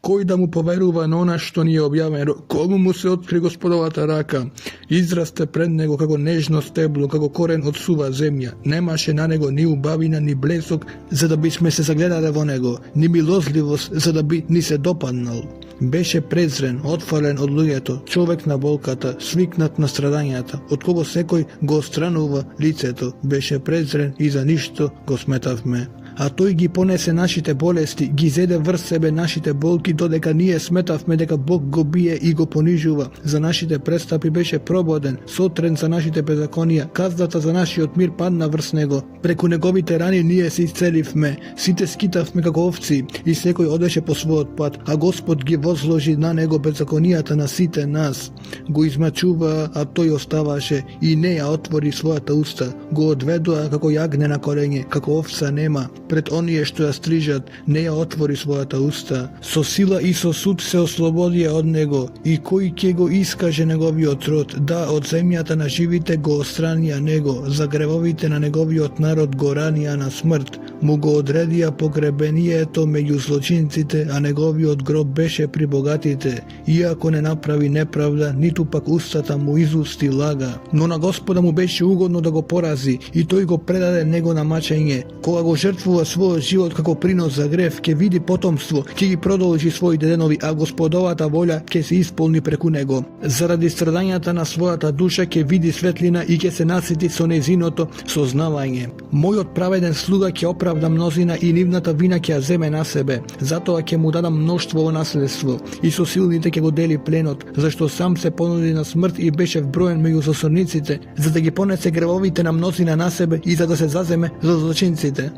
Koji da mu poveruva na ona što nije objavljeno? Komu mu se otkri gospodovata raka? Izraste pred nego kako nežno steblo, kako koren odsuva zemlja. Nemaše na nego ni ubavina, ni blesok, za da bismo se zagledali vo nego, ni milozljivost, za da bi ni se dopadnal. Beše prezren, otvoren od lujeto, čovek na bolkata, sviknat na stradanjata, od kogo sekoj go stranuva liceto, beše prezren i za ništo go smetav me. A той ги понесе нашите болести, ги зеде врз себе нашите болки, додека ние сметавме дека Бог го бие и го понижува. За нашите престапи беше прободен, сотрен за нашите беззаконија, каздата за нашиот мир падна врз него. Преку неговите рани ние се исцеливме, сите скитавме како овци и секој одеше по својот пат, а Господ ги возложи на него беззаконијата на сите нас. Го измачува, а тој оставаше и не ја отвори својата уста. Го одведоа како јагне на корење, како овца нема. Пред оние што ја стрижат, не ја отвори својата уста. Со сила и со суд се ослободија од него, и кој ќе го искаже неговиот род, да, од земјата на живите го отстранија него, за гревовите на неговиот народ го ранија на смрт, му го одредија погребението меѓу злочинците, а неговиот гроб беше при богатите, иако не направи неправда, ниту пак устата му изусти лага. Но на Господа му беше угодно да го порази, и тој го предаде него на мачење. Кога го жртвува својот живот како принос за грев, ќе види потомство, ќе ги продолжи своите денови, а Господовата волја ќе се исполни преку него. Заради страдањата на својата душа ќе види светлина и ќе се насити со незиното сознавање. Мојот праведен слуга ќе оправда мнозина и нивната вина ќе ја земе на себе. Затоа ќе му дадам мноштво во наследство и со силните ќе го дели пленот, зашто сам се понуди на смрт и беше вброен меѓу засорниците, за да ги понесе гревовите на мнозина на себе и за да се заземе за злочинците.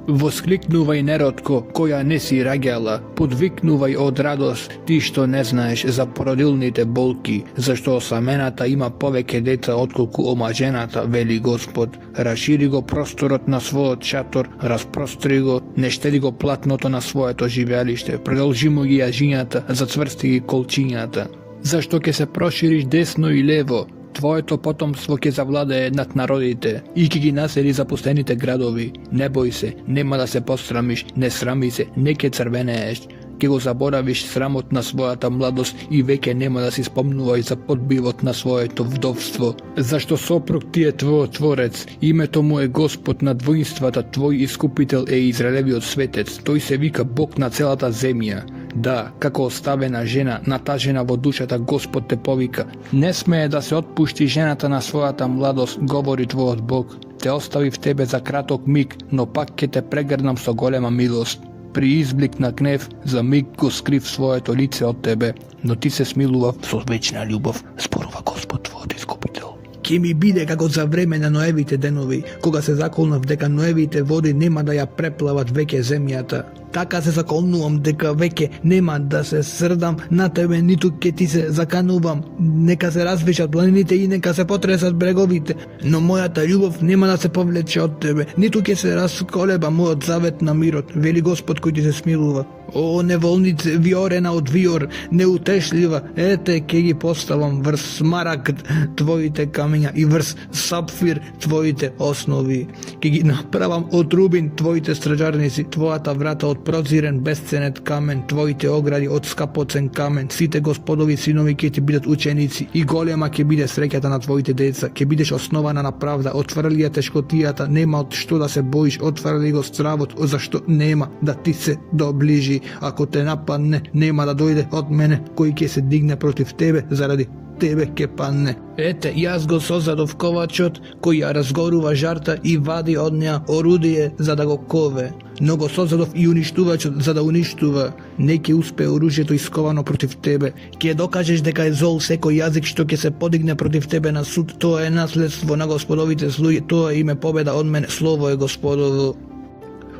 Воскликнувај неродко, која не си раѓала, подвикнувај од радост, ти што не знаеш за породилните болки, зашто осамената има повеќе деца отколку омажената, вели Господ. Рашири го просторот на својот шатор, распростри го, не штеди го платното на своето живеалиште, продолжи му ги јажињата, зацврсти ги колчињата. Зашто ќе се прошириш десно и лево, твоето потомство ќе завладее над народите и ќе ги насели запустените градови. Не бој се, нема да се посрамиш, не срами се, не ќе црвенееш. Ќе го заборавиш срамот на својата младост и веќе нема да си спомнувај за подбивот на своето вдовство. Зашто сопруг ти е твојот творец, името му е Господ над воинствата, твој искупител е Израелевиот светец, тој се вика Бог на целата земја. Да, како оставена жена, натажена во душата, Господ те повика. Не смее да се отпушти жената на својата младост, говори твојот Бог. Те оставив тебе за краток миг, но пак ќе те прегрнам со голема милост. При изблик на гнев, за миг го скрив своето лице од тебе, но ти се смилував со вечна љубов, зборува Господ твојот искупител. Ке ми биде како за време на Ноевите денови, кога се заколнав дека Ноевите води нема да ја преплават веќе земјата. Така се заколнувам дека веќе нема да се срдам на тебе, ниту ке ти се заканувам. Нека се развишат планините и нека се потресат бреговите, но мојата љубов нема да се повлече од тебе, ниту ке се расколеба мојот завет на мирот, вели Господ кој ти се смилува. О, неволнице, виорена од виор, неутешлива, ете, ке ги поставам врз смарагд твоите камења и врз сапфир твоите основи. Ке ги направам од рубин твоите стражарници, твојата врата од прозирен бесценет камен, твоите огради од скапоцен камен, сите Господови синови ќе ти бидат ученици и голема ќе биде среќата на твоите деца, ќе бидеш основана на правда, отврли ја тешкотијата, нема од што да се боиш, отврли го стравот, зашто нема да ти се доближи. Ако те нападне, нема да дојде од мене, кој ќе се дигне против тебе, заради тебе ќе падне. Ете, јас го создадов ковачот, кој ја разгорува жарта и вади од неа орудие за да го кове. Но го создадов и уништувачот за да уништува. Не ќе успее оружјето исковано против тебе. Ќе докажеш дека е зол секој јазик што ќе се подигне против тебе на суд. Тоа е наследство на Господовите слуги, тоа име победа од мене, слово е Господово.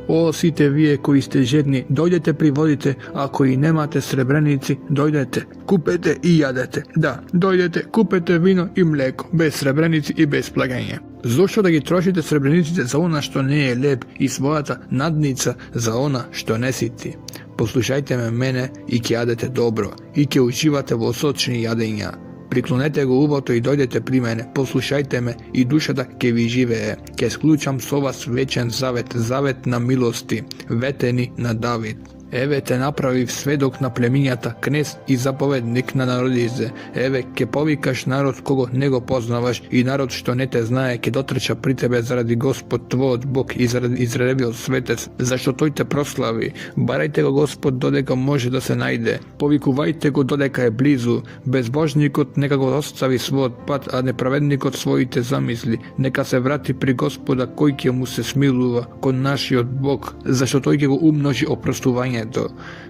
О, сите вие кои сте жедни, дојдете приводите, ако и немате сребреници, дојдете, купете и јадете. Да, дојдете, купете вино и млеко, без сребреници и без плагање. Зошто да ги трошите сребрениците за она што не е леп и својата надница за она што не сити? Послушајте ме мене и ќе јадете добро, и ќе уживате во сочни јадења. Приклонете го убото и дојдете при мене, послушајте ме и душата ќе ви живее. Ќе склучам со вас вечен завет, завет на милости, ветени на Давид. Еве те направив сведок на племињата, кнез и заповедник на народите. Еве ке повикаш народ кого не го познаваш и народ што не те знае ке дотрча при тебе заради Господ твојот Бог и заради Израелевиот светец, зашто тој те прослави. Барајте го Господ додека може да се најде. Повикувајте го додека е близу. Безбожникот нека го остави својот пат, а неправедникот своите замисли. Нека се врати при Господа кој ќе му се смилува, кон нашиот Бог, зашто тој ќе го умножи опростување.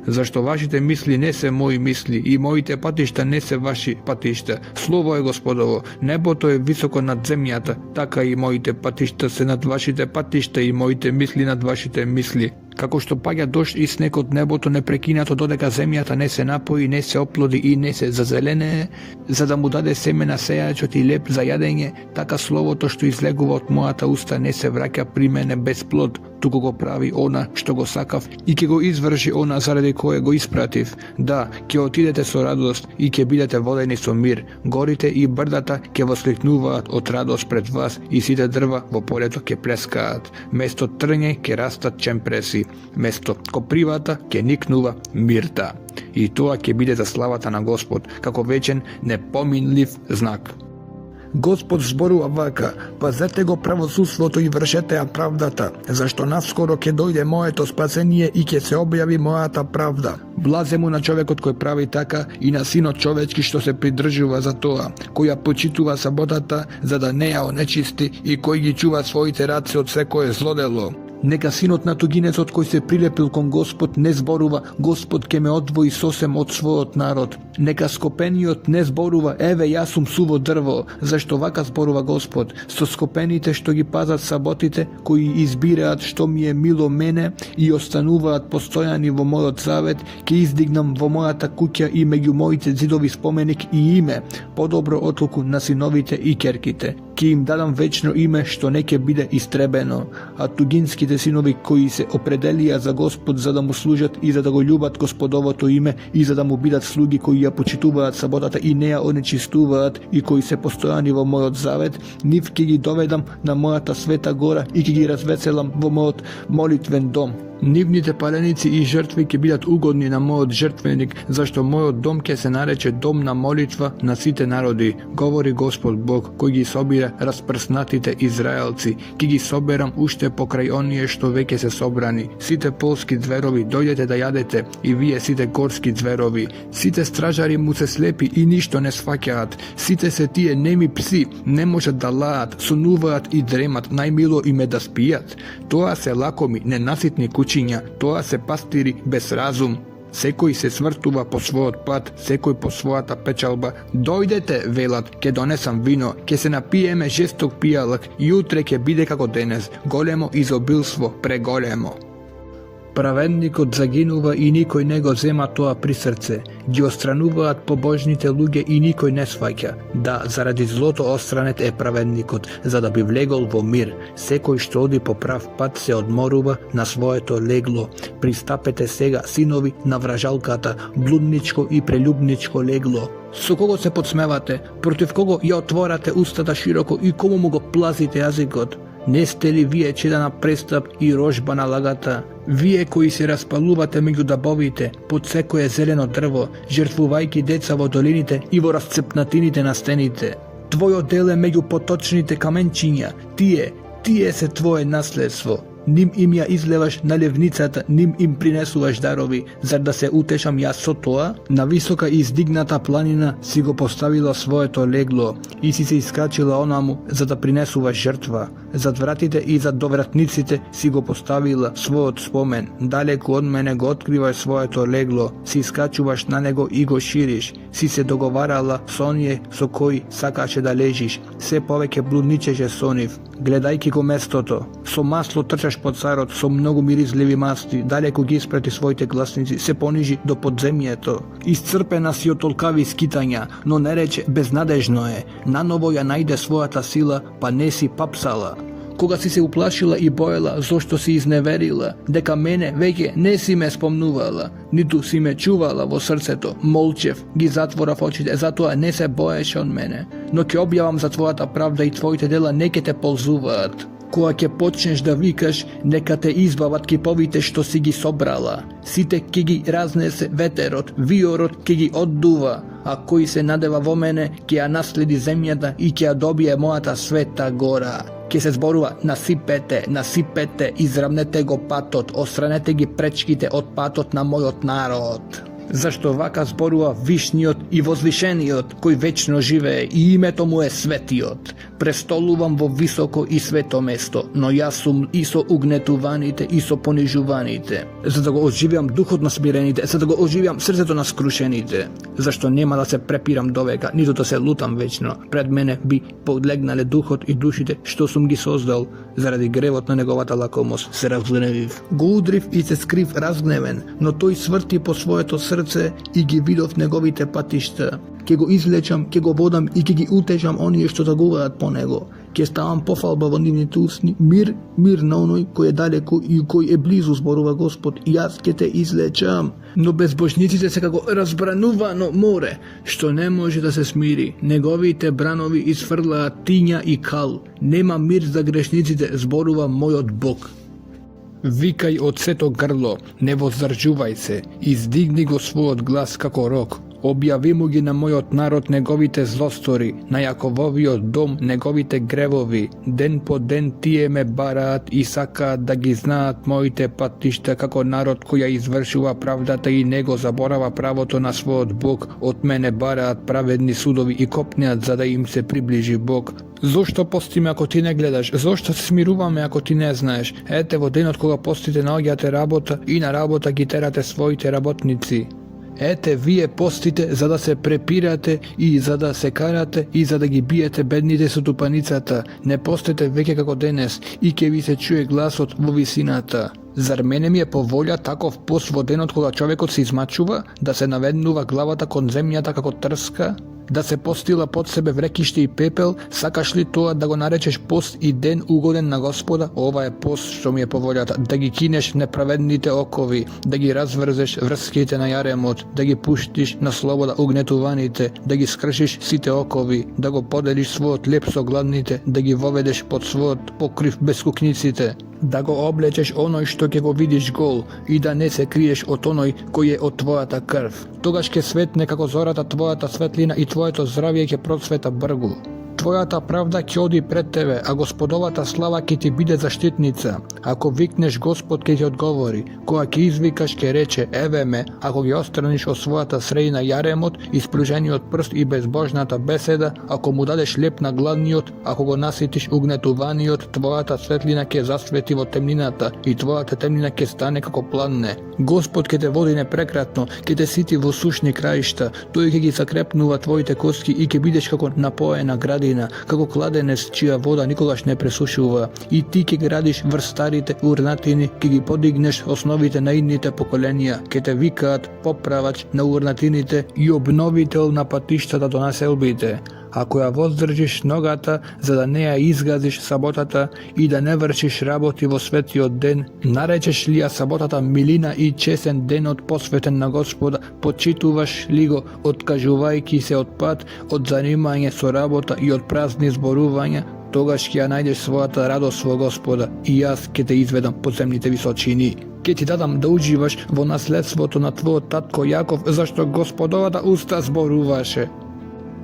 Зашто вашите мисли не се мои мисли и моите патишта не се ваши патишта. Слово е Господово, небото е високо над земјата, така и моите патишта се над вашите патишта и моите мисли над вашите мисли. Како што паѓа дожд и снег од небото непрекинато додека земјата не се напои, не се оплоди и не се зазеленее, за да му даде семе на сејачот и леп за јадење, така словото што излегува од мојата уста не се враќа при мене без плод, туку го прави она што го сакав и ќе го изврши она заради кое го испратив. Да, ќе отидете со радост и ќе бидете водени со мир. Горите и брдата ќе восликнуваат од радост пред вас и сите дрва во полето ќе плескаат. Место трње ќе растат чемпреси, место копривата ќе никнува мирта. И тоа ќе биде за славата на Господ, како вечен непоминлив знак. Господ зборува вака: пазете го правосудството и вршете ја правдата, зашто наскоро ќе дојде моето спасение и ќе се објави мојата правда. Блазе му на човекот кој прави така и на синот човечки што се придржува за тоа, кој ја почитува саботата за да не ја онечисти и кој ги чува своите раце од секое злодело. Нека синот на тугинецот кој се прилепил кон Господ не зборува: Господ ке ме одвои сосем од својот народ. Нека скопениот не зборува: еве јас сум суво дрво, зашто вака зборува Господ: со скопените што ги пазат саботите, кои избираат што ми е мило мене и остануваат постојани во мојот завет, ќе издигнам во мојата куќа и меѓу моите зидови споменик и име, подобро отлуку на синовите и ќерките. Ќе им дадам вечно име што не ќе биде истребено, а тугинските синови кои се определија за Господ за да му служат и за да го љубат Господовото име и за да му бидат слуги кои ја почитуваат саботата и не ја онечистуваат и кои се постојани во мојот завет, нив ќе ги доведам на мојата света гора и ќе ги развеселам во мојот молитвен дом. Нивните паленици и жртви ќе бидат угодни на мојот жртвеник, зашто мојот дом ќе се нарече дом на молитва на сите народи, говори Господ Бог, кој ги собира распрснатите израелци, ќе ги соберам уште покрај оние што веќе се собрани. Сите полски зверови, дојдете да јадете, и вие сите горски зверови. Сите стражари му се слепи и ништо не сваќаат. Сите се тие неми пси, не можат да лаат, сонуваат и дремат, најмило им е да спијат. Тоа се лакоми, ненаситни кучиња, тоа се пастири без разум. Секој се свртува по својот пат, секој по својата печалба. Дојдете, велат, ќе донесам вино, ќе се напиеме жесток пијалак и утре ќе биде како денес, големо изобилство, преголемо. Праведникот загинува и никој не го зема тоа при срце. Ги отстрануваат побожните луѓе и никој не сваќа. Да, заради злото отстранет е праведникот, за да би влегол во мир. Секој што оди по прав пат се одморува на своето легло. Пристапете сега, синови на вражалката, блудничко и прелюбничко легло. Со кого се подсмевате? Против кого ја отворате устата широко и кому му го плазите јазикот? Не сте ли вие чеда на престап и рожба на лагата? Вие кои се распалувате меѓу дабовите, под секое зелено дрво, жртвувајќи деца во долините и во расцепнатините на стените. Твојот дел е меѓу поточните каменчиња, тие се твое наследство. Ним им ја излеваш на левницата, ним им принесуваш дарови, зар да се утешам јас со тоа? На висока издигната планина си го поставила своето легло и си се искачила онаму за да принесуваш жртва. Зад вратите и зад довратниците си го поставила својот спомен. Далеку од мене го откриваш своето легло, си искачуваш на него и го шириш. Си се договарала со оние со кои сакаше да лежиш. Се повеќе блудничеше со нив. Гледајќи го местото, со масло трчаш под царот, со многу миризливи масти, далеку ги испрати своите гласници, се понижи до подземјето. Исцрпена си од толкави скитања, но не рече безнадежно е. Наново ја најде својата сила, па не си папсала. Кога си се уплашила и боела, зошто си изневерила, дека мене веќе не си ме спомнувала, ниту си ме чувала во срцето, молчев, ги затворав очите, затоа не се боеше од мене, но ќе објавам за твојата правда и твоите дела не ќе те ползуваат. Кога ќе почнеш да викаш, нека те избават киповите што си ги собрала. Сите ќе ги разнесе ветерот, виорот ќе ги оддува, а кој се надева во мене, ќе ја наследи земјата и ќе ја добие мојата света гора. Ке се зборува: насипете, насипете, изравнете го патот, отстранете ги пречките од патот на мојот народ. Зашто вака зборува вишниот и возвишениот, кој вечно живее и името му е светиот. Престолувам во високо и свето место, но јас сум и со угнетуваните и со понижуваните, за да го оживјам духот на смирените, за да го оживјам срцето на скрушените. Зашто нема да се препирам довека, ниту да се лутам вечно. Пред мене би подлегнале духот и душите што сум ги создал. Заради гревот на неговата лакомост се разгневив. Го удрив и се скрив разгневен, но тој сврти по своето срце и ги видов неговите патишта. Ке го излечам, ке го водам и ке ги утешам оние што тагуваат по него. Ке ставам пофалба во нивните усни, мир, мир на оној кој е далеку и кој е близу, зборува Господ, јас ке те излечам. Но безбожниците се како разбранувано море, што не може да се смири. Неговите бранови изфрлаат тиња и кал. Нема мир за грешниците, зборува мојот Бог. Викај од сето грло, не воздржувај се, издигни го својот глас како рок. Објави му ги на мојот народ неговите злостори, на Јакововиот дом неговите гревови. Ден по ден тие ме бараат и сакаат да ги знаат моите патишта како народ кој ја извршува правдата и не го заборава правото на својот Бог. Од мене бараат праведни судови и копнеат за да им се приближи Бог. Зошто постиме ако ти не гледаш? Зошто се смируваме ако ти не знаеш? Ете во денот кога постите наоѓате работа и на работа ги терате своите работници. Ете, вие постите за да се препирате и за да се карате и за да ги биете бедните со тупаницата. Не постите веќе како денес и ќе ви се чуе гласот во висината. Зар мене ми е по волја таков пост во денот кога човекот се измачува, да се наведнува главата кон земјата како трска? Да се постила под себе врекиште и пепел, сакаш ли тоа да го наречеш пост и ден угоден на Господа? Ова е пост што ми е по волјата, да ги кинеш неправедните окови, да ги разврзеш врските на јаремот, да ги пуштиш на слобода угнетуваните, да ги скршиш сите окови, да го поделиш својот леп со гладните, да ги воведеш под својот покрив бескукниците, да го облечеш оној што ќе го видиш гол и да не се криеш од оној кој е од твојата крв. Тогаш ќе светне како зората твојата светлина и твоето здравје ќе процвета бргу. Твојата правда ќе оди пред тебе, а Господовата слава ќе ти биде заштитница. Ако викнеш, Господ ќе ти одговори. Кога ќе извикаш, ќе рече: еве ме. Ако ги отстраниш од својата средина јаремот, испружениот прст и безбожната беседа, ако му дадеш леп на гладниот, ако го наситиш угнетуваниот, твојата светлина ќе засвети во темнината и твојата темнина ќе стане како пладне. Господ ќе те води непрекратно, ќе те сити во сушни краишта, тој ќе ги закрепнува твоите коски и ќе бидеш како напоена градина, како кладенец чија вода никогаш не пресушува. И ти ќе градиш врз старите урнатини, ќе ги подигнеш основите на идните поколенија, ќе те викаат поправач на урнатините и обновител на патиштата до населбите. Ако ја воздржиш ногата, за да не ја изгазиш саботата и да не вршиш работи во светиот ден, наречеш ли ја саботата милина и чесен денот посветен на Господа, почитуваш ли го, откажувајќи се од пат, од занимање со работа и од празни зборувања, тогаш ќе ја најдеш својата радост во Господа и јас ќе те изведам по земните височини. Ќе ти дадам да уживаш во наследството на твојот татко Јаков, зашто Господовата уста зборуваше.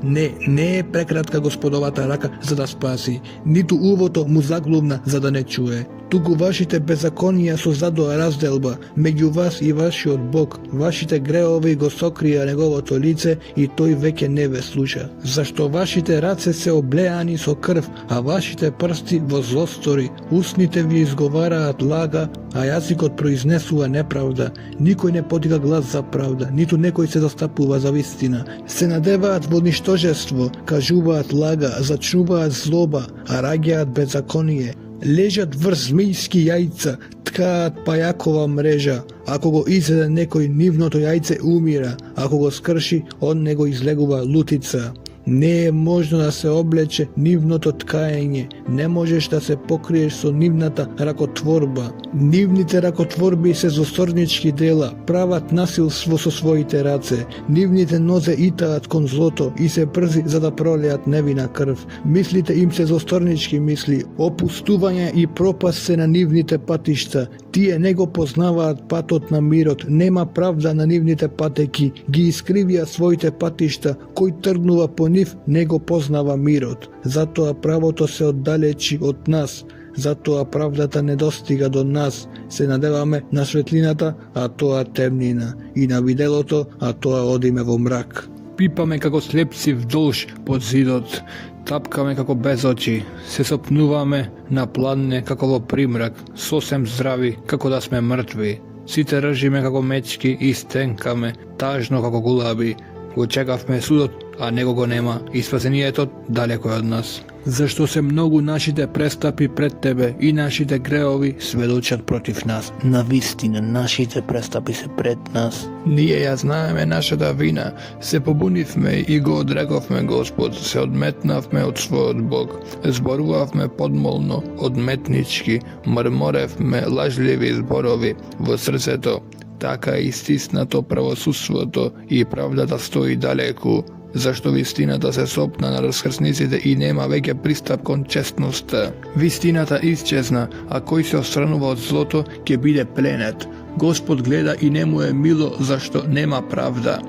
Не е прекратка Господовата рака за да спаси, ниту увото му заглувна за да не чуе. Туку вашите беззаконија создадоа разделба меѓу вас и вашиот Бог. Вашите греови го сокрија неговото лице и тој веќе не ве слуша. Зашто вашите раце се облеани со крв, а вашите прсти во злостори. Устните ви изговараат лага, а јазикот произнесува неправда. Никој не подига глас за правда, ниту некој се застапува за вистина. Се надеваат во ништожество, кажуваат лага, зачнуваат злоба, а раѓаат беззаконие. Лежат врз змијски јајца, ткаат пајакова мрежа. Ако го изеде некој, нивното јајце умира, ако го скрши, од него излегува лутица. Не е можно да се облече нивното ткаење, не можеш да се покриеш со нивната ракотворба. Нивните ракотворби се зосторнички дела, прават насилство со своите раце. Нивните нозе итаат кон злото и се брзи за да пролеат невина крв. Мислите им се зосторнички мисли, опустување и пропаст се на нивните патишта. Тие не го познаваат патот на мирот, нема правда на нивните патеки, ги искривија своите патишта, кој тргнува по нив не го познава мирот. Затоа правото се оддалечи од нас, затоа правдата не достига до нас. Се надеваме на светлината, а тоа темнина, и на виделото, а тоа одиме во мрак. Пипаме како слепци вдолж под зидот, тапкаме како без очи, се сопнуваме на пладне како во примрак, сосем здрави како да сме мртви. Сите ржиме како мечки и стенкаме, тажно како гулаби. Го чекавме судот, а него го нема, и спасението далеко е од нас. Зашто се многу нашите престапи пред тебе и нашите греови сведочат против нас. Навистина, нашите престапи се пред нас. Ние ја знаеме нашата вина, се побунивме и го одрековме Господ, се одметнавме од својот Бог, зборувавме подмолно, одметнички, мрморевме лажливи зборови во срцето, така и стиснато правосудството и правдата стои далеку, зашто вистината се сопна на раскрсниците и нема веќе пристап кон честноста. Вистината исчезна, а кој се отстранува од злото ќе биде пленет. Господ гледа и не му е мило зашто нема правда.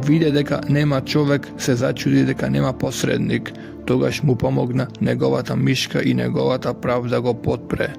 Виде дека нема човек, се зачуди дека нема посредник. Тогаш му помогна неговата мишка и неговата правда го подпре.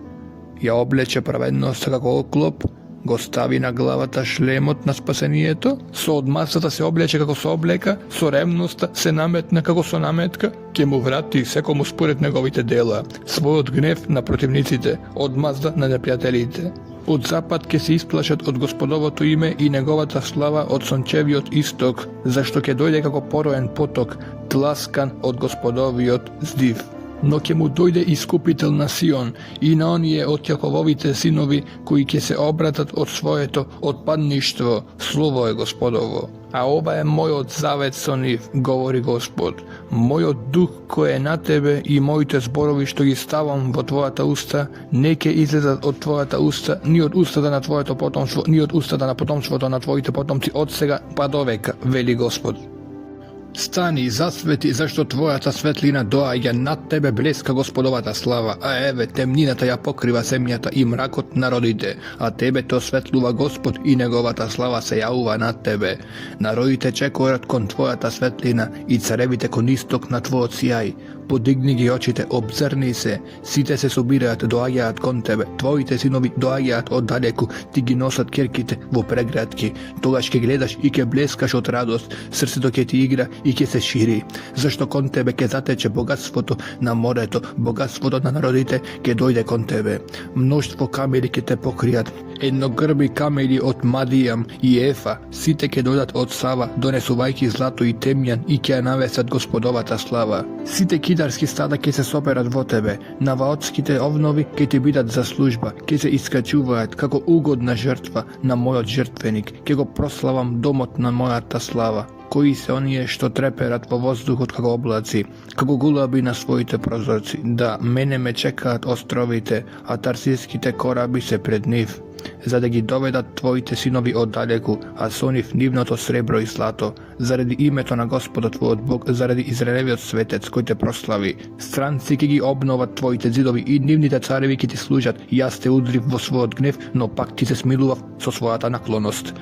Ја облече праведноста како оклоп, го стави на главата шлемот на спасението, со одмазата се облече како со облека, со ревноста се наметна како со наметка, ќе му врати секому според неговите дела, својот гнев на противниците, одмазда на непријателите. Од запад ќе се исплашат од Господовото име и неговата слава од сончевиот исток, зашто ќе дојде како пороен поток, тласкан од Господовиот здив. Но ќе му дојде искупител на Сион и на оние од Јакововите синови кои ќе се обратат од своето отпадништво. Слово е Господово. А ова е мојот завет со нив, говори Господ. Мојот дух кој е на тебе и моите зборови што ги ставам во твојата уста, не ќе излезат од твојата уста, ни од устата на твоето потомство, ни од устата на потомството на твоите потомци од сега па до века, вели Господ. Стани, засвети, зашто твојата светлина доаѓа над тебе, блеска Господовата слава, а еве темнината ја покрива земјата и мракот народите, а тебе то светлува Господ и неговата слава се јавува над тебе. Народите чекорат кон твојата светлина и царевите кон исток на твојот сјај. Подигни ги очите, обзрни се, сите се собираат, доаѓаат кон тебе, твоите синови доаѓаат од далеку, ти ги носат керките во преградки, тогаш ќе гледаш и ќе блескаш од радост, срцето ќе ти игра и ќе се шири, зашто кон тебе ќе затече богатството на морето, богатството на народите ќе дојде кон тебе. Мноштво камели ќе те покријат, едногрби камели од Мадијам и Ефа, сите ќе дојдат од Сава, донесувајќи злато и темјан и ќе ја навесат Господовата слава. Сите кидарски стада ќе се соперат во тебе, наваотските овнови ќе ти бидат за служба, ќе се искачуваат како угодна жртва на мојот жртвеник, ќе го прославам домот на мојата слава. Кои се оние што треперат во воздухот како облаци, како гулаби на своите прозорци. Да, мене ме чекаат островите, а тарсиските кораби се пред нив, за да ги доведат твоите синови оддалеку, а со нив нивното сребро и злато, заради името на Господот твојот Бог, заради Израелевиот светец кој те прослави. Странци ќе ги обноват твоите зидови и нивните цареви ќе ти служат. Јас те удрив во својот гнев, но пак ти се смилував со својата наклоност.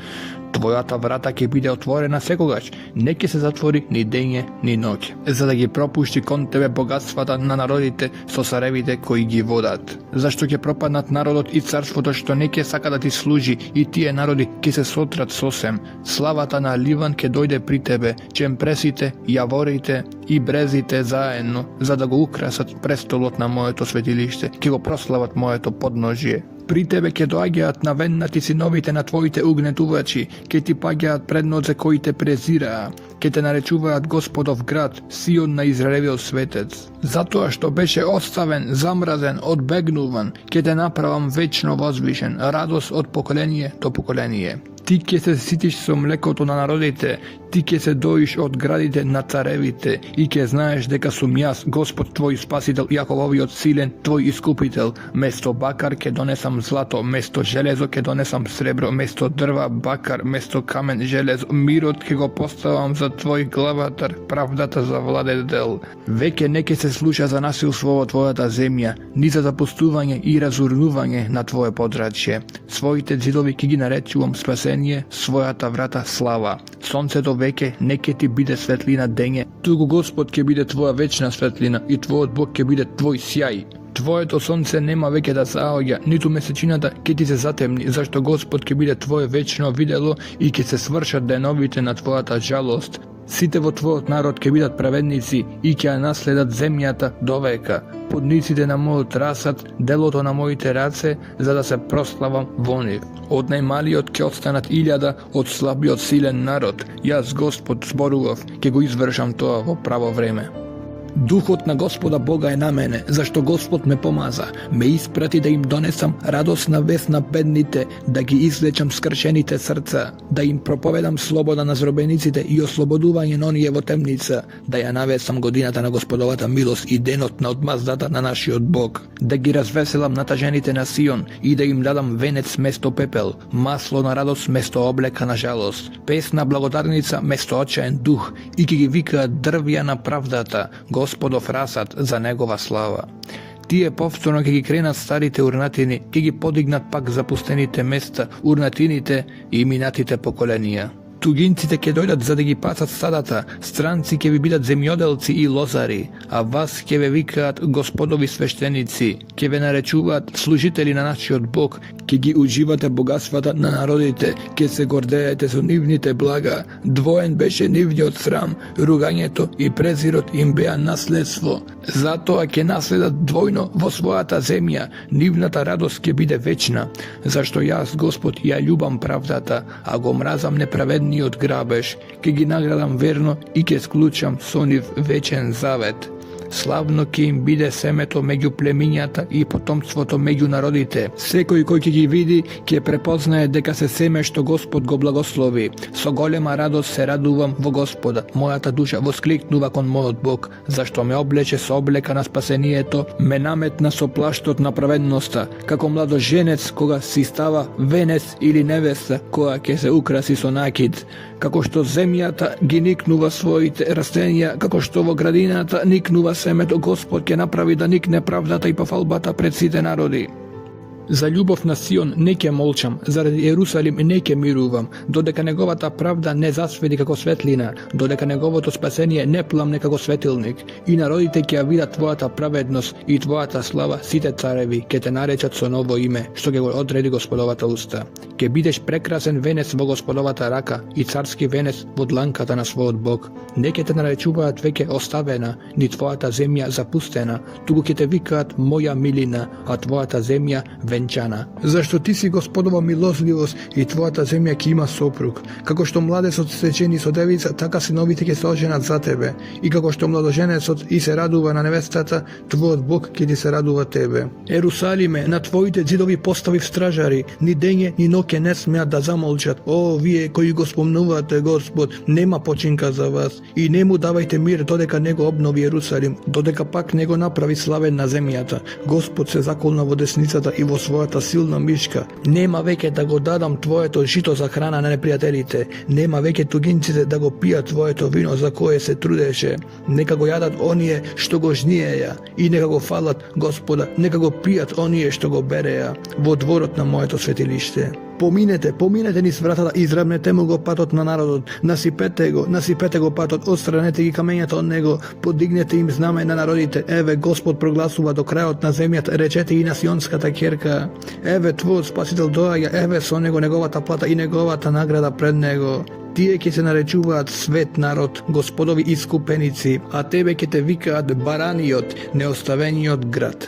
Твојата врата ќе биде отворена секогаш, не ќе се затвори ни дење ни ноќ, за да ги пропушти кон тебе богатствата на народите со царевите кои ги водат. Зашто ќе пропаднат народот и царството што не ќе сака да ти служи, и тие народи ќе се сотрат сосем. Славата на Ливан ќе дојде при тебе, чемпресите, јаворите и брезите заедно, за да го украсат престолот на моето светилиште, ќе го прослават моето подножие. При тебе ќе доаѓаат навеннати синовите на твоите угнетувачи, ќе ти паѓаат пред нозе кои те презираа, ќе те наречуваат Господов град, Сион на Израелевиот светец. Затоа што беше оставен, замразен, одбегнуван, ќе те направам вечно возвишен, радост од поколение до поколение. Ti kie se sitiš so mlekoto na narodite, ti kie se dojiš od gradite na carevite, i kie znaješ deka sum jas, Gospod tvoj spasiteľ, Jakovovi od silen tvoj iskupiteľ. Mesto bakar, ke donesam zlato, mesto železo, ke donesam srebro, mesto drva, bakar, mesto kamen, železo, mirot, ke go postavam za tvoj glavatar, pravdata za vladedel. Veke neke se sluša za nasilstvo tvojata zemlja, ni za zapustúvanie i razurnúvanie na tvoje podračie. Svojite zidovi kigi narečujem spasenie, svojata vrata slava. Sonce do veke, neke ti bide svetlina denje. Tugu Gospod ke bide tvoja večna svetlina i tvoj Bog ke bide tvoj sjaj. Tvoje to sonce nema veke da zaoja, nitu mesečinata ke ti se zatemni, zašto Gospod ke bide tvoje večno videlo i ke se svrša denovite na tvojata žalost. Sitevo tvojot narod ke bidat pravednici i ke nasledat zemljata do veka. Podnicite na moj trasat, deloto na mojite race, za da se proslavam voniv. Od najmalijot ke odstanat iljada, od slabijot silen narod. Jas Gospod zboruvov, ke go izvršam to vo pravo vreme. Duhot na Gospoda Boga je na mene, zašto Gospod me pomaza, me isprati da im donesam radosna vest na bednite, da gi izlečam skršenite srca, da im propovedam sloboda na zrobenicite i osloboduvanje nonijevo temnica, da ja navesam godinata na Gospodovata milost i denot na odmazdata na naši od Bog, da gi razveselam nataženite na Sion i da im dadam venec mesto pepel, maslo na radost mesto obleka na žalost, pesna blagodarnica mesto očajen duh i ki gi vika drvjana pravdata, Gospodov rasat za negova slava. Tije povtorno ke gi krenat starite urnatini, ke gi podignat pak zapustenite mesta, urnatinite i minatite pokolenija. Tugincite ke dojdat za da gi pacat sadata, stranci ke vi bidat zemjodelci i lozari, a vas ke ve vikat Gospodovi sveštenici, ke ve narečuvat služiteli na naši od Bog, ke gi uživate bogatstvata na narodite, ke se gordejete su nivnite blaga, dvojen beše nivnje od sram, ruganjeto i prezirot im beja nasledstvo. Zato a ke nasledat dvojno vo svojata zemlja, nivnata radost ke bide večna, zašto jas, Gospod, ja ljubam pravdata, a go mrazam nepravedni od grabež, ke gi nagradam verno i ke sklučam soniv večen zavet. Slavno ke im bide semeto među pleminjata i potomstvo to među narodite. Sekoj koji gi vidi, ke prepoznaje deka se seme što Gospod go blagoslovi. So golema radost se raduvam vo Gospoda, mojata duša voskliknuva kon moj Bog, zašto me obleče so obleka na spasenijeto, me nametna so plaštot na pravednosta, kako mlado ženec koga si stava venec ili nevesta koja ke se ukrasi so nakid. Kako što zemljata gi niknuva svojite rastenja, kako što vo gradinata niknuva semeto Gospod ke napravi da nikne pravdata i pofalbata pred site narodi. Za ljubov na Sion neke molčam, zaradi Jerusalim neke miruvam, dodeka negovata pravda ne zasvedi kako svetlina, dodeka negovото spasenje ne plamne kako svetilnik, i narodite ke vida tvojata pravednost i tvojata slava site carevi, ke te narečat so novo ime, što ke go odredi Gospodovata usta. Ke bideš prekrasen venec vo Gospodovata raka i carski venec vo dlankata na svoj Bog. Neke te narečuvat veke ostavena, ni tvojata zemlja zapustena, tugu ke te vikat moja milina, a tvojata zemlja venčana. Zašto ti si Gospodova milostljivost i tvojata zemlja ki ima soprug. Kako što mlade so sečeni so devica, taka sinovite ke se oženat za tebe. I kako što mladoženec i se raduva na nevestata, tvoj Bog ke ti se raduva tebe. Jerusalime, na tvojite zidovi postaviv stražari, ni denje ni noke ne smijat da zamolčat. O, vije koji go spomnuvate, Gospod, nema počinka za vas. I nemu davajte mir dodeka nego obnovi Jerusalim, dodeka pak nego napravi slaven na zemljata. Gospod se zakolna vo desnicata i vo svojata silna miška. Nema veke da go dadam tvojeto žito za hrana na neprijateljite. Nema veke tugincite da go pija tvojeto vino za koje se trudeše. Neka go jadat onije što go žnijeja i neka go falat Gospoda, neka go pijat onije što go bereja. Vo dvorot na mojeto svetilište. Pominete niz vratata i izravnete mu go patot na narodot, nasipete go patot, odstranete gi kamenjata od nego, podignete im zname na narodite, eve Gospod proglasuva do krajot na zemljat, rečete i na sionskata kjerka, eve tvoj spasitelj dojaja, eve so nego negovata plata i negovata nagrada pred nego. Tije ke se narečuvat svet narod, Gospodovi iskupenici, a tebe ke te vikat baraniot, neostaveniot grad.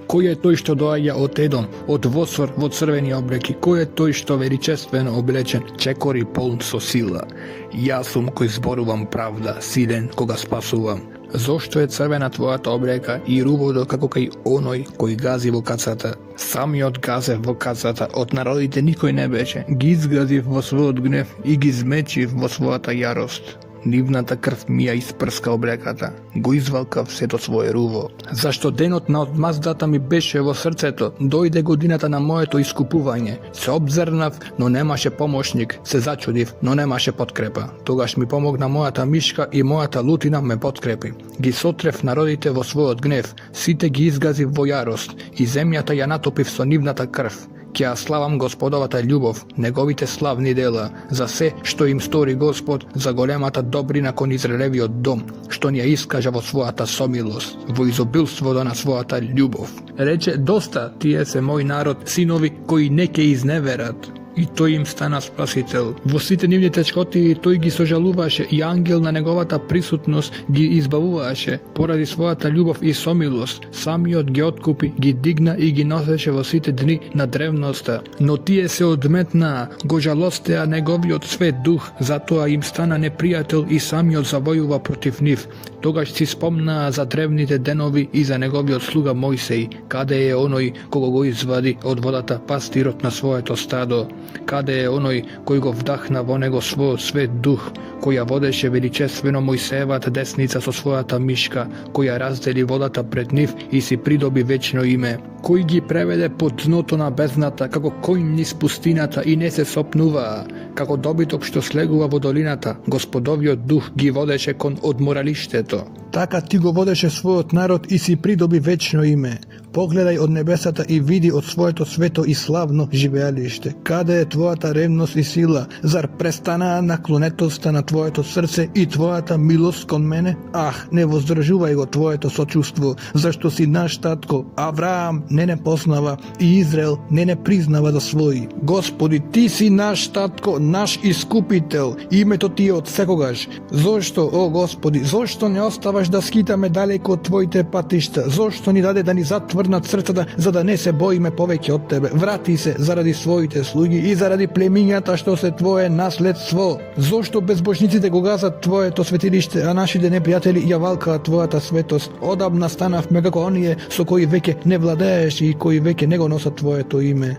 Ko je toj što dojaja od Edom, od Vosor, vo crveni obleki, ko je toj što veličestveno oblečen, čekori poln so sila. Ja sum koji zboruvam pravda, silen koga spasuvam. Zašto je crvena tvojata obleka i rubodo kako kaj onoj koji gazi vo kacata? Сами од газев во казата, од народите никој не беше. Ги изгазив во својот гнев и ги змечив во својата јарост. Нивната крв ми ја испрска облеката, го извалкав сето свое руво. Зашто денот на одмаздата ми беше во срцето, дојде годината на моето искупување. Се обзернав, но немаше помошник, се зачудив, но немаше подкрепа. Тогаш ми помогна мојата мишка и мојата лутина ме подкрепи. Ги сотрев народите во својот гнев, сите ги изгазив во јарост и земјата ја натопив со нивната крв. Ќе ја славам Господовата љубов, неговите славни дела, за се што им стори Господ, за големата добрина кон Израелевиот дом, што ни ја искажа во својата сомилост, во изобилството на својата љубов. Рече, доста, тие се мој народ, синови кои не ќе изневерат. И тој им стана спасител. Во сите нивни течкоти тој ги сожалуваше и ангел на неговата присутност ги избавуваше. Поради својата љубов и сомилост, самиот ги откупи, ги дигна и ги носеше во сите дни на древноста. Но тие се одметнаа, го жалостеа неговиот свет дух, затоа им стана непријател и самиот завојува против нив. Тогаш си спомнаа за древните денови и за неговиот слуга Мојсеј, каде е оној кого го извади од водата пастирот на своето стадо. Каде е оној кој го вдахна во него својот свет дух, кој ја водеше величествено Мојсеевата десница со својата мишка, кој ја раздели водата пред нив и си придоби вечно име, кој ги преведе под дното на бездната, како коњ низ пустината и не се сопнуваа, како добиток што слегува во долината, Господовиот дух ги водеше кон одморалиштето. Така ти го водеше својот народ и си придоби вечно име. Погледај од небесата и види од своето свето и славно живеалиште. Каде е твојата ревност и сила? Зар престанаа наклонетоста на твоето срце и твојата милост кон мене? Ах, не воздржувај го твоето сочувство, зашто си наш татко. Авраам не познава и Израел не признава за свој. Господи, ти си наш татко, наш искупител. Името ти е од секогаш. Зошто, о Господи, зошто не оставаш да скитаме далеко од твоите патишта? Зошто ни даде да ни затврнат срцата, за да не се боиме повеќе од тебе? Врати се заради своите слуги и заради племињата што се твое наследство. Зошто безбожниците го газат твоето светилиште, а нашите непријатели ја валкаат твојата светост? Одамна станавме како оние со кои веќе не владееш и кои веќе не го носат твоето име.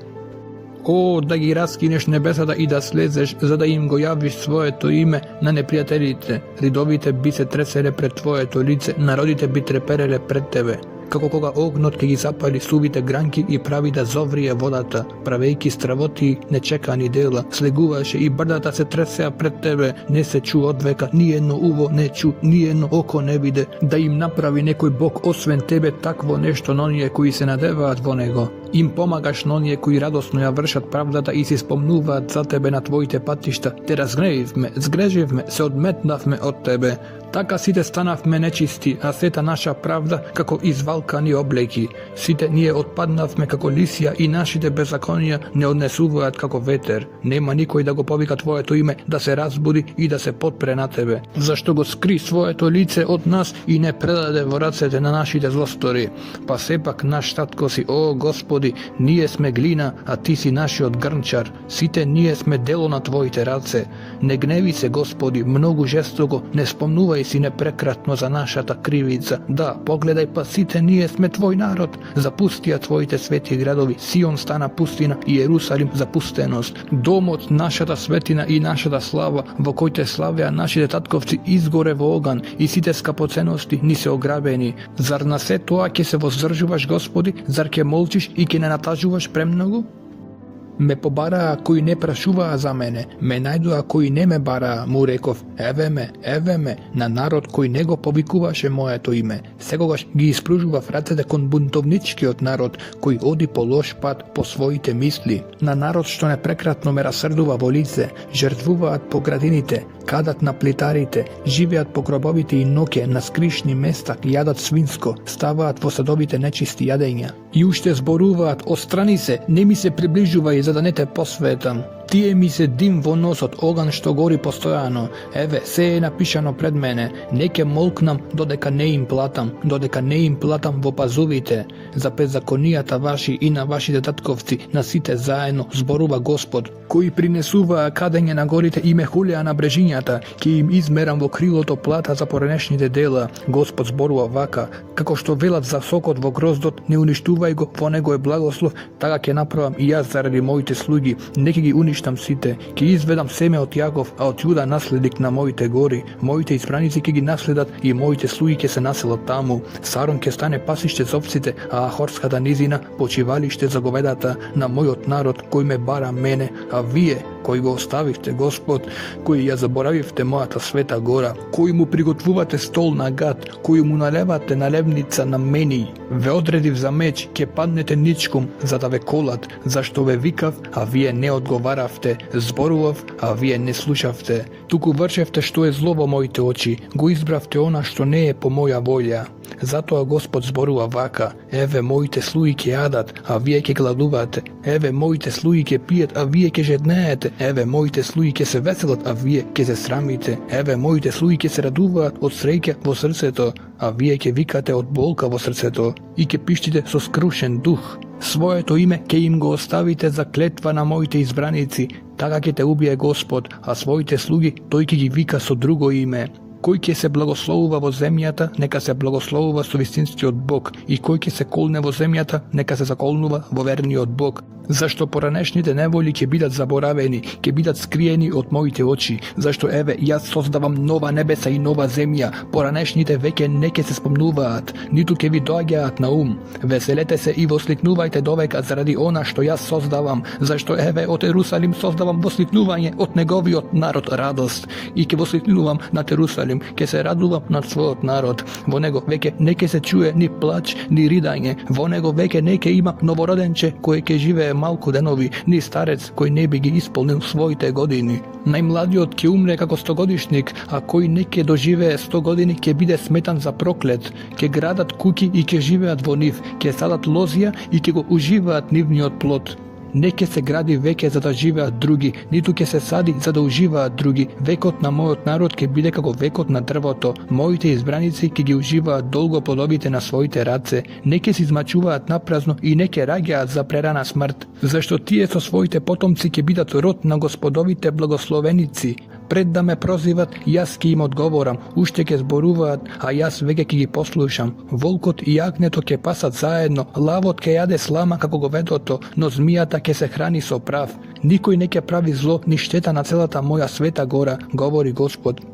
О, да ги раскинеш небесата и да слезеш, за да им го јавиш своето име на непријателите. Ридовите би се треселе пред твоето лице, народите би трепереле пред тебе. Како кога огнот ќе ги запали сувите гранки и прави да зоврие водата, правејќи стравоти нечекани дела, слегуваше и брдата се тресеа пред тебе, не се чу одвека, ни едно уво не чу, ни едно око не виде, да им направи некој бог освен тебе такво нешто на оние кои се надеваат во него. Им помагаш на оние кои радосно ја вршат правдата и си спомнуваат за тебе на твоите патишта. Те разгневивме, згреживме, се одметнавме од тебе. Така сите станавме нечисти, а сета наша правда како извалкани облеки. Сите ние отпаднавме како лисија и нашите беззаконија не однесуваат како ветер. Нема никој да го повика твоето име, да се разбуди и да се подпре на тебе. Зашто го скри своето лице од нас и не предаде во рацете на нашите злостори. Па сепак наш татко си, о Господи, ние сме глина, а ти си нашиот грнчар. Сите ние сме дело на твоите раце. Не гневи се, Господи, многу жестоко, не спомнувај си непрекратно за нашата кривица. Да, погледај, па сите ние сме твој народ. Запустија твоите свети градови, Сион стана пустина и Ерусалим запустеност. Домот, нашата светина и нашата слава, во кој те славеа нашите татковци, изгоре во оган и сите скапоценности ни се ограбени. Зар на се тоа ќе се воздржуваш, Господи? Зар ќе молчиш и ќе не натажуваш премногу? Ме побараа кои не прашуваа за мене, ме најдоа кои не ме бараа, му реков, еве ме, на народ кој не го повикуваше моето име. Секогаш ги испружував рацете кон бунтовничкиот народ, кој оди по лош пат по своите мисли. На народ што непрекратно ме расрдува во лице, жртвуваат по градините, кадат на плитарите, живеат по гробовите и ноќе на скришни места, јадат свинско, ставаат во садовите нечисти јадења. И уште зборуваат, острани се, не ми се приближувај за да не те посветам. Tije mi se dim во носот, оган што гори постојано. Еве, се е напишано пред мене. Неке молкнам додека не им платам во пазувите. За беззаконијата ваши и на вашите татковци, на сите заедно, зборува Господ, кои принесуваа кадење на горите и ме хулеа на брежињата, ке им измерам во крилото плата за поранешните дела. Господ зборува вака, како што велат за сокот во гроздот, не уништувај го, во него е благослов, така ќе направам и јас заради моите слуги, не ќе ги уништам сите, ќе изведам семе од Јаков, а од Јуда наследник на моите гори, моите избраници ќе ги наследат и моите слуги ќе се населат таму. Сарон ќе стане пасиште за овците, а Ахорската низина почивалиште за говедата на мојот народ кој ме бара мене, а вие кои го оставивте Господ, кои ја заборавивте мојата света гора, кои му приготвувате стол на гад, кои му налевате налевница на мени, ве одредив за меч, ќе паднете ничком, за да ве колат, зашто ве викав, а вие не одговаравте, зборував, а вие не слушавте. Туку вршевте што е зло во моите очи, го избравте она што не е по моја волја. Затоа Господ зборува вака, еве моите слуги ќе јадат, а вие ќе гладувате, еве моите слуги ќе пијат, а вие ќе жеднеете, еве моите слуги ќе се веселат, а вие ќе се срамите, еве моите слуги ќе се радуваат од среќа во срцето, а вие ќе викате од болка во срцето и ќе пиштите со скрушен дух. Своето име ќе им го оставите за клетва на моите избраници, така ќе те убие Господ, а своите слуги тој ќе ги вика со друго име. Кој ќе се благословува во земјата, нека се благословува со вистинскиот Бог, и кој ќе се колне во земјата, нека се заколнува во верниот Бог. Зашто поранешните неволи ќе бидат заборавени, ќе бидат скриени од моите очи, зашто еве јас создавам нова небеса и нова земја, поранешните веќе не ќе се спомнуваат, ниту ќе ви доаѓаат на ум. Веселете се и восликнувајте довека заради она што јас создавам, зашто еве од Ерусалим создавам восликнување од неговиот народ радост, и ќе восликнувам над Ерусалим, ќе се радувам над својот народ. Во него веќе не ќе се чуе ни плач, ни ридање, во него веќе не ќе има новороденче кој ќе живее малку денови, ни старец кој не би ги исполнил своите години. Најмладиот ќе умре како 100-годишник, а кој не ќе доживее 100 години ќе биде сметан за проклет. Ќе градат куќи и ќе живеат во нив, ќе садат лозија и ќе го уживаат нивниот плод. Не ќе се гради веќе за да живеат други, ниту ќе се сади за да уживаат други. Векот на мојот народ ќе биде како векот на дрвото. Моите избраници ќе ги уживаат долго плодовите на своите раце. Не ќе се измачуваат напразно и не ќе раѓаат за прерана смрт. Зашто тие со своите потомци ќе бидат род на господовите благословеници. Пред да ме прозиват, јас ќе им одговорам, уште ќе зборуваат, а јас веќе ќе ги послушам. Волкот и јагнето ќе пасат заедно, лавот ќе јаде слама како говедото, но змијата ќе се храни со прав. Никој не ќе прави зло ни штета на целата моја света гора, говори Господ.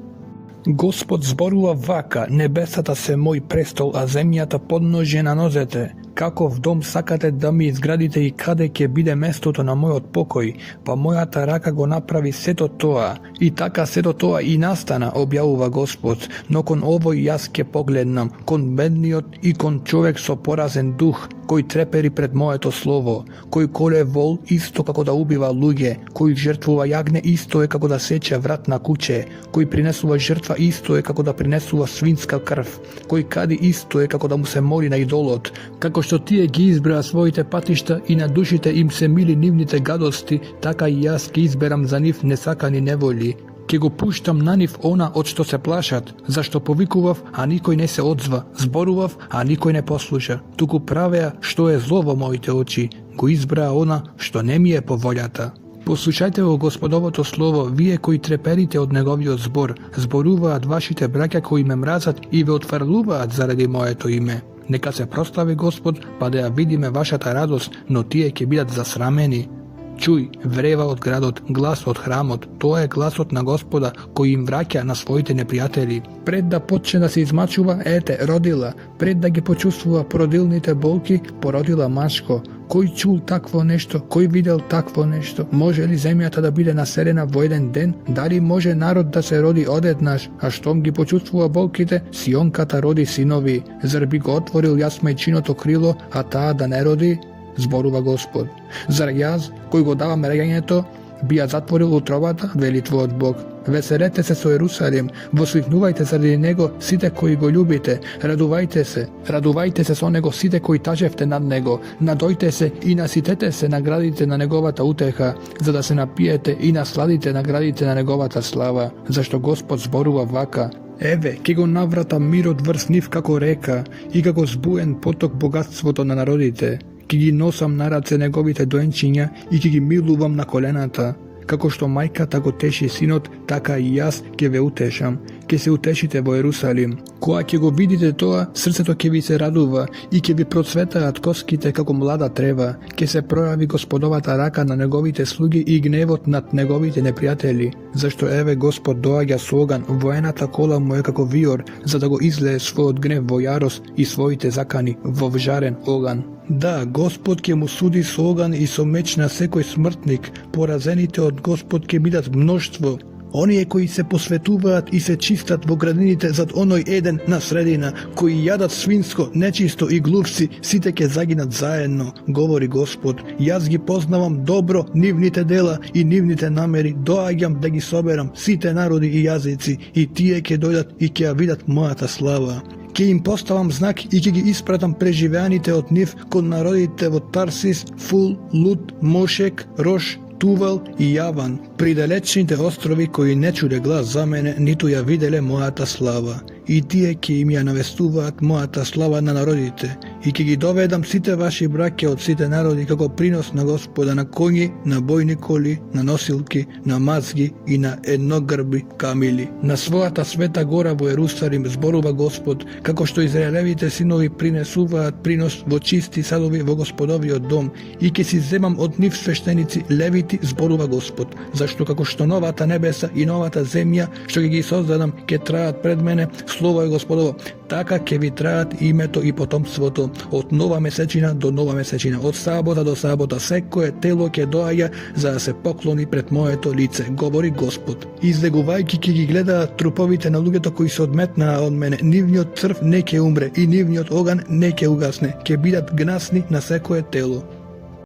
Господ зборува вака, небесата се мој престол, а земјата подножје на нозете. Каков дом сакате да ми изградите и каде ќе биде местото на мојот покој? Па мојата рака го направи сето тоа. И така сето тоа и настана, објавува Господ. Но кон овој јас ќе погледнам, кон бедниот и кон човек со поразен дух, кој трепери пред моето слово, кој коле вол исто како да убива луѓе, кој жртвува јагне исто е како да сече врат на куќе, кој принесува жртва исто е како да принесува свинска крв, кој кади исто е како да му се моли на идолот, како што тие ги избраа своите патишта и на душите им се мили нивните гадости, така и јас ги изберам за нив несакани неволи. Ке го пуштам на нив она од што се плашат, зашто повикував, а никој не се одзва, зборував, а никој не послуша. Туку правеа што е зло во моите очи, го избраа она што не ми е по волјата. Послушајте го Господовото слово, вие кои треперите од неговиот збор, зборуваат вашите браќа кои ме мразат и ве отфрлуваат заради моето име. Нека се прослави Господ, па да ја видиме вашата радост, но тие ќе бидат засрамени. Чуј, врева од градот, глас од храмот, тоа е гласот на Господа, кој им враќа на своите непријатели. Пред да почне да се измачува, ете, родила, пред да ги почувствува породилните болки, породила машко. Кој чул такво нешто? Кој видел такво нешто? Може ли земјата да биде населена во еден ден? Дали може народ да се роди одеднаш, а штом ги почувствува болките, сионката роди синови? Зар би го отворил јас мајчиното крило, а таа да не роди? Зборува Господ. Зар јас, кој го давам раѓањето, би ја затворил утробата, вели твојот Бог. Veselete se со Ерусалим, восвикнувајте заради него сите кои го љубите, радувајте се со него сите кои тажевте над него, надојте се и наситете се наградите на неговата утеха, за да се напиете и насладите наградите на неговата слава, зашто Господ зборува вака: Еве, ке го наврата мирот врз нив како река и како збуен поток богатството на народите. Ке ги носам на раце неговите доенчиња и ке ги милувам на колената. Како што мајката го теши синот, така и јас ќе ве утешам. Ке се утешите во Ерусалим. Кога ќе го видите тоа, срцето ќе ви се радува и ќе ви процветаат коските како млада трева. Ке се пројави Господовата рака на неговите слуги и гневот над неговите непријатели. Зашто еве Господ доаѓа со оган, воената кола му е како виор, за да го излее својот гнев во јарост и своите закани во вжарен оган. Да, Господ ќе му суди со оган и со меч на секој смртник. Поразените од Господ ќе бидат мноштво. Оние кои се посветуваат и се чистат во градините зад оној еден на средина, кои јадат свинско, нечисто и глупци, сите ќе загинат заедно, говори Господ. Јас ги познавам добро нивните дела и нивните намери, доаѓам да ги соберам сите народи и јазици, и тие ќе дојдат и ќе ја видат мојата слава. Ке им поставам знак и ќе ги испратам преживеаните од нив кон народите во Тарсис, Фул, Луд, Мошек, Рош, Тувал и Јаван, при далечните острови кои не чуде глас за мене, ниту ја виделе мојата слава. И тие ќе им ја навестуваат мојата слава на народите, и ќе ги доведам сите ваши браќа од сите народи како принос на Господа, на коњи, на бојни коли, на носилки, на мазги и на едногрби камили. На својата света гора во Ерусалим зборува Господ, како што израелевите синови принесуваат принос во чисти садови во Господовиот дом, и ќе си земам од нив свештеници левити, зборува Господ, зашто како што новата небеса и новата земја што ќе ги создадам ќе траат пред мене, слово е Господово, така ќе ви траат името и потомството, од нова месечина до нова месечина, од сабота до сабота, секое тело ќе доаѓа за да се поклони пред моето лице, говори Господ. Излегувајќи ќе ги гледаат труповите на луѓето кои се одметнаа од мене, нивниот црв не ќе умре и нивниот оган не ќе угасне, ќе бидат гнасни на секое тело.